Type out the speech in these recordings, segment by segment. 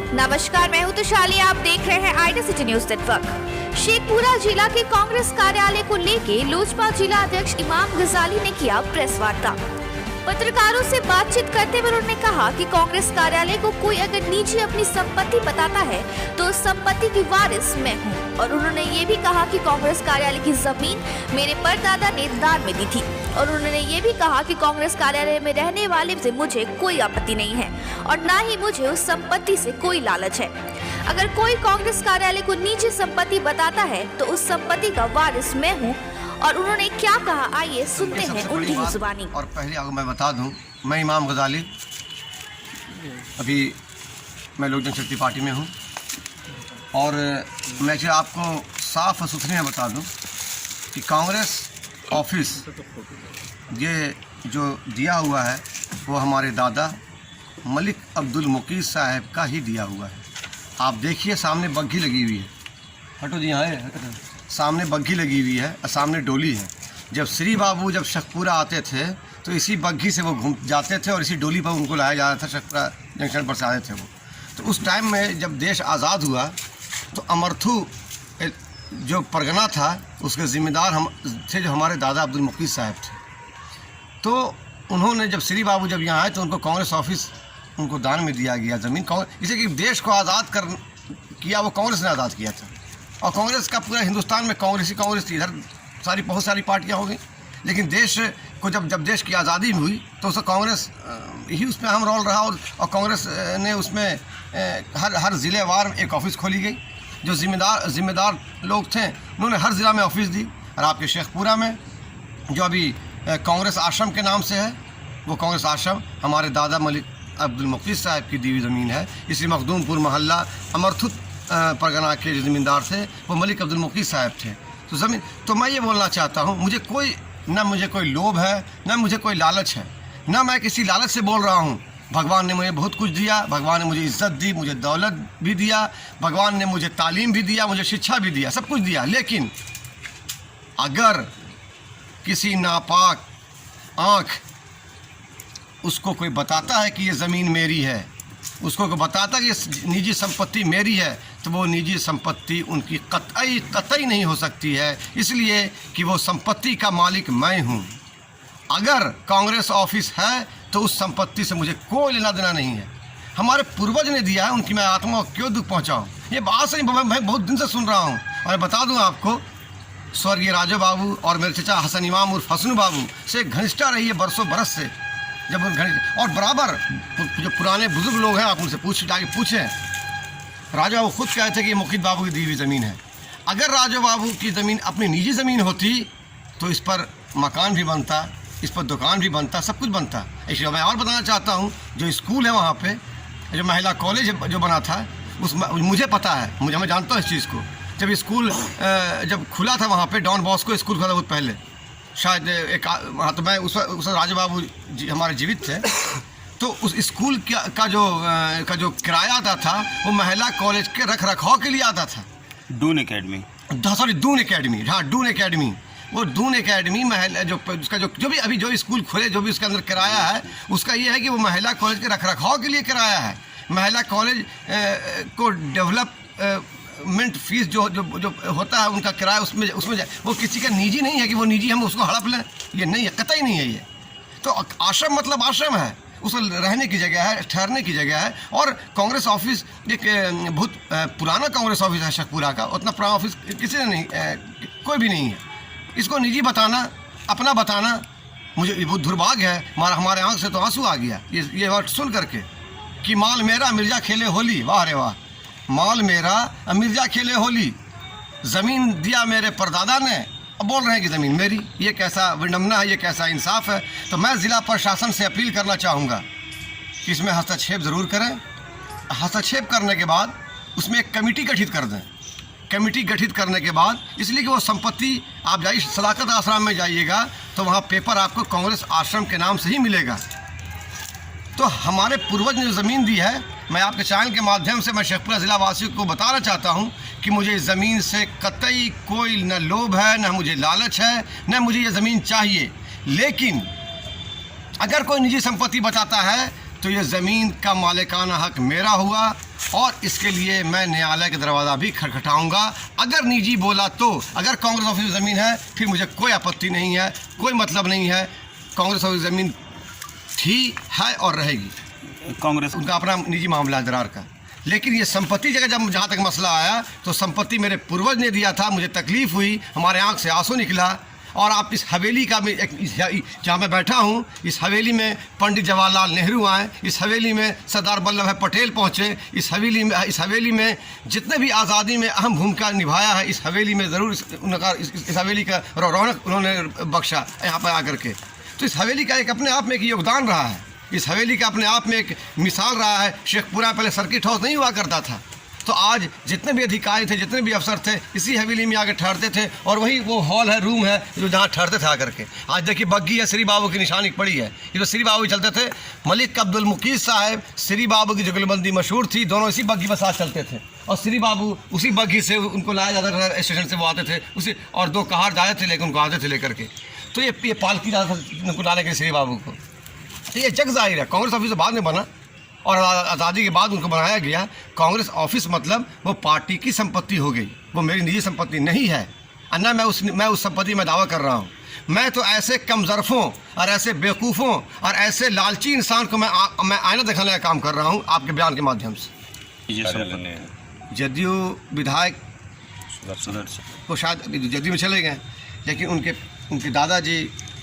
नमस्कार, मैं हूं तुशाली। आप देख रहे हैं IT city news network. Sheikhpura जिला के कांग्रेस कार्यालय को लेके लोजपा जिला अध्यक्ष इमाम गजाली ने किया प्रेस वार्ता। पत्रकारों से बातचीत करते हुए उन्होंने कहा कि कांग्रेस कार्यालय को कोई अगर निजी अपनी संपत्ति बताता है तो उस संपत्ति की वारिस मैं हूं। और उन्होंने ये भी कहा कि कांग्रेस कार्यालय की जमीन मेरे परदादा ने दान में दी थी। और उन्होंने ये भी कहा कि कांग्रेस कार्यालय में रहने वाले से मुझे कोई आपत्ति नहीं है और न ही मुझे उस संपत्ति से कोई लालच है। अगर कोई कांग्रेस कार्यालय को निजी संपत्ति बताता है तो उस संपत्ति का वारिस मैं हूँ। और उन्होंने क्या कहा, आइए सुनते हैं उनकी ही जुबानी। और पहले आपको मैं बता दूं, मैं इमाम गजाली, अभी मैं लोक जनशक्ति पार्टी में हूं। और मैं आपको साफ और सुथरे में बता दूं कि कांग्रेस ऑफिस ये जो दिया हुआ है वो हमारे दादा मलिक अब्दुल मुकीद साहब का ही दिया हुआ है। आप देखिए, सामने बग्घी लगी हुई है। हटो जी, यहाँ है, सामने बग्घी लगी हुई है और सामने डोली है। जब श्री बाबू जब शेखपुरा आते थे तो इसी बग्घी से वो घूम जाते थे और इसी डोली पर उनको लाया जाता था। शेखपुरा जंक्शन पर से आए थे वो। तो उस टाइम में जब देश आज़ाद हुआ तो अमरथू जो परगना था उसके ज़िम्मेदार हम थे, जो हमारे दादा अब्दुल मुकीद साहब थे। तो उन्होंने जब श्री बाबू जब यहाँ आए तो उनको कांग्रेस ऑफिस उनको दान में दिया गया ज़मीन। इसे कि देश को आज़ाद किया वो कांग्रेस ने आज़ाद किया था। और कांग्रेस का पूरा हिंदुस्तान में कांग्रेस थी। इधर बहुत सारी पार्टियां हो गई, लेकिन देश को जब देश की आज़ादी हुई तो उसका कांग्रेस ही उसमें अहम रोल रहा। और कांग्रेस ने उसमें हर ज़िलेवार एक ऑफिस खोली गई। जो ज़िम्मेदार लोग थे उन्होंने हर ज़िला में ऑफिस दी। और आपके शेखपुरा में जो अभी कांग्रेस आश्रम के नाम से है, वो कांग्रेस आश्रम हमारे दादा मलिक अब्दुल मुकीद साहब की दी हुई ज़मीन है। इसी मखदूमपुर मोहल्ला अमरथू परगना के जो ज़मींदार थे वो मलिक अब्दुल मुकीद साहब थे। तो ज़मीन तो मैं ये बोलना चाहता हूँ, मुझे कोई लोभ है, न मुझे कोई लालच है, न मैं किसी लालच से बोल रहा हूँ। भगवान ने मुझे बहुत कुछ दिया, भगवान ने मुझे इज़्ज़त दी, मुझे दौलत भी दिया, भगवान ने मुझे तालीम भी दिया, मुझे शिक्षा भी दिया, सब कुछ दिया। लेकिन अगर किसी नापाक आँख उसको कोई बताता है कि ये ज़मीन मेरी है, उसको कोई बताता है कि ये निजी संपत्ति मेरी है, तो वो निजी संपत्ति उनकी कतई नहीं हो सकती है, इसलिए कि वो संपत्ति का मालिक मैं हूँ। अगर कांग्रेस ऑफिस है तो उस संपत्ति से मुझे कोई लेना देना नहीं है। हमारे पूर्वज ने दिया है, उनकी मैं आत्मा को क्यों दुख पहुँचाऊँ। ये बात से मैं बहुत दिन से सुन रहा हूँ। और मैं बता दूँ आपको, स्वर्गीय राजू बाबू और मेरे चचा हसन इमाम उर्फ हसनू बाबू से घनिष्ठा रही है बरसों बरस से। जब और बराबर जो पुराने बुजुर्ग लोग हैं, आप उनसे जाके पूछें। राजा बाबू खुद कहते थे कि ये मुकीद बाबू की दी हुई ज़मीन है। अगर राजा बाबू की ज़मीन अपनी निजी ज़मीन होती तो इस पर मकान भी बनता, इस पर दुकान भी बनता, सब कुछ बनता। इसलिए मैं और बताना चाहता हूँ, जो स्कूल है वहाँ पे, जो महिला कॉलेज जो बना था, मुझे पता है, मैं जानता हूँ इस चीज़ को। जब स्कूल जब खुला था वहाँ पर, डॉन बॉस्को स्कूल खुला बहुत पहले, शायद एक हाँ, तो मैं उस राजा बाबू जी हमारे जीवित थे। तो उस स्कूल का जो किराया आता था वो महिला कॉलेज के रख रखाव के लिए आता था। Doon Academy, sorry Doon Academy, हाँ डून एकेडमी। वो डून एकेडमी महिला उसका जो भी अभी जो स्कूल खुले, जो भी उसके अंदर किराया है, उसका ये है कि वो महिला कॉलेज के रख रखाव के लिए किराया है। महिला कॉलेज को डेवलपमेंट फीस जो होता है उनका किराया, उसमें वो किसी का निजी नहीं है कि वो निजी हम उसको हड़प लें, ये नहीं है, कतई नहीं है ये। तो आश्रम मतलब आश्रम है, उसमें रहने की जगह है, ठहरने की जगह है। और कांग्रेस ऑफिस एक बहुत पुराना कांग्रेस ऑफिस है शेखपुरा का। उतना पुराना ऑफिस किसी ने नहीं, कोई भी नहीं है। इसको निजी बताना, अपना बताना, मुझे बहुत दुर्भाग्य है। हमारे आँख से तो आंसू आ गया ये वर्ड सुन करके कि माल मेरा मिर्जा खेले होली। वाह रे वाह, माल मेरा मिर्जा खेले होली, ज़मीन दिया मेरे परदादा ने, अब बोल रहे हैं कि ज़मीन मेरी। ये कैसा विडम्बना है, ये कैसा इंसाफ है। तो मैं ज़िला प्रशासन से अपील करना चाहूँगा कि इसमें हस्तक्षेप ज़रूर करें। हस्तक्षेप करने के बाद उसमें एक कमेटी गठित कर दें। कमेटी गठित करने के बाद, इसलिए कि वो संपत्ति, आप जाइए सदाकत आश्रम में जाइएगा तो वहाँ पेपर आपको कांग्रेस आश्रम के नाम से ही मिलेगा। तो हमारे पूर्वज ने जो ज़मीन दी है, मैं आपके चैनल के माध्यम से मैं शेखपुरा ज़िला वासियों को बताना चाहता हूं कि मुझे इस ज़मीन से कतई कोई न लोभ है, न मुझे लालच है, न मुझे ये ज़मीन चाहिए। लेकिन अगर कोई निजी संपत्ति बताता है तो ये ज़मीन का मालिकाना हक मेरा हुआ और इसके लिए मैं न्यायालय का दरवाज़ा भी खटखटाऊंगा। अगर निजी बोला तो, अगर कांग्रेस ऑफिस ज़मीन है फिर मुझे कोई आपत्ति नहीं है, कोई मतलब नहीं है। कांग्रेस ऑफिस ज़मीन थी, है और रहेगी। कांग्रेस उनका अपना निजी मामला है दरार का। लेकिन ये संपत्ति जहाँ तक मसला आया तो संपत्ति मेरे पूर्वज ने दिया था, मुझे तकलीफ़ हुई, हमारे आँख से आंसू निकला। और आप इस हवेली का भी जहाँ मैं बैठा हूँ, इस हवेली में पंडित जवाहरलाल नेहरू आए, इस हवेली में सरदार वल्लभ भाई पटेल पहुँचे, इस हवेली में जितने भी आज़ादी में अहम भूमिका निभाया है, इस हवेली में ज़रूर इस हवेली का रौनक उन्होंने बख्शा यहाँ पर आकर के। तो इस हवेली का एक अपने आप में एक योगदान रहा है, इस हवेली का अपने आप में एक मिसाल रहा है। शेखपुरा पहले सर्किट हाउस नहीं हुआ करता था, तो आज जितने भी अधिकारी थे, जितने भी अफसर थे, इसी हवेली में आके ठहरते थे। और वही वो हॉल है, रूम है जो जहाँ ठहरते थे आकर के। आज देखिए बग्घी है, श्री बाबू की निशानी पड़ी है। ये तो श्री बाबू चलते थे। मलिक अब्दुल मुकीस साहब, श्री बाबू की जुगलबंदी मशहूर थी, दोनों इसी बग्घी पर साथ चलते थे। और श्री बाबू उसी बग्घी से उनको लाया जाता था, स्टेशन से वो आते थे उसी, और 2 कार जाते थे लेकिन उनको आते थे लेकर के। तो ये पालकी जाता था उनको लाने के श्री बाबू को। तो ये जग जाहिर है कांग्रेस ऑफिस बाद में बना और आज़ादी के बाद उनको बनाया गया। कांग्रेस ऑफिस मतलब वो पार्टी की संपत्ति हो गई, वो मेरी निजी संपत्ति नहीं है। अन्ना मैं उस संपत्ति में दावा कर रहा हूँ। मैं तो ऐसे कमज़रफ़ों और ऐसे बेवकूफ़ों और ऐसे लालची इंसान को मैं आईना दिखाने का काम कर रहा हूँ आपके बयान के माध्यम से। जदयू विधायक वो शायद जदयू में चले गए, लेकिन उनके दादाजी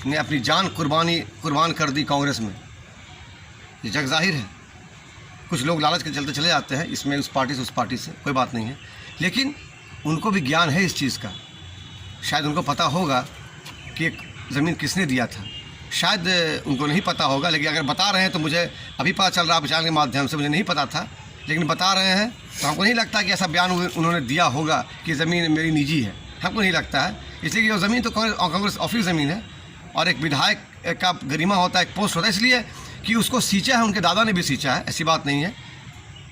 ने अपनी जान कुर्बान कर दी कांग्रेस में। ये जग जाहिर है। कुछ लोग लालच के चलते चले जाते हैं, इसमें उस पार्टी से कोई बात नहीं है, लेकिन उनको भी ज्ञान है इस चीज़ का। शायद उनको पता होगा कि एक ज़मीन किसने दिया था, शायद उनको नहीं पता होगा, लेकिन अगर बता रहे हैं तो मुझे अभी पता चल रहा है विचार के माध्यम से। मुझे नहीं पता था, लेकिन बता रहे हैं तो हमको नहीं लगता कि ऐसा बयान उन्होंने दिया होगा कि ज़मीन मेरी निजी है, हमको नहीं लगता है। इसलिए वो ज़मीन तो कांग्रेस ऑफिस ज़मीन है और एक विधायक का गरिमा होता है, एक पोस्ट होता है, इसलिए कि उसको सींचा है, उनके दादा ने भी सींचा है, ऐसी बात नहीं है।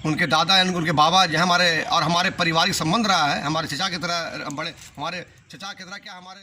उनके दादा यानी उनके बाबा जो हमारे पारिवारिक संबंध रहा है, हमारे चचा की तरह, बड़े हमारे चचा की तरह क्या हमारे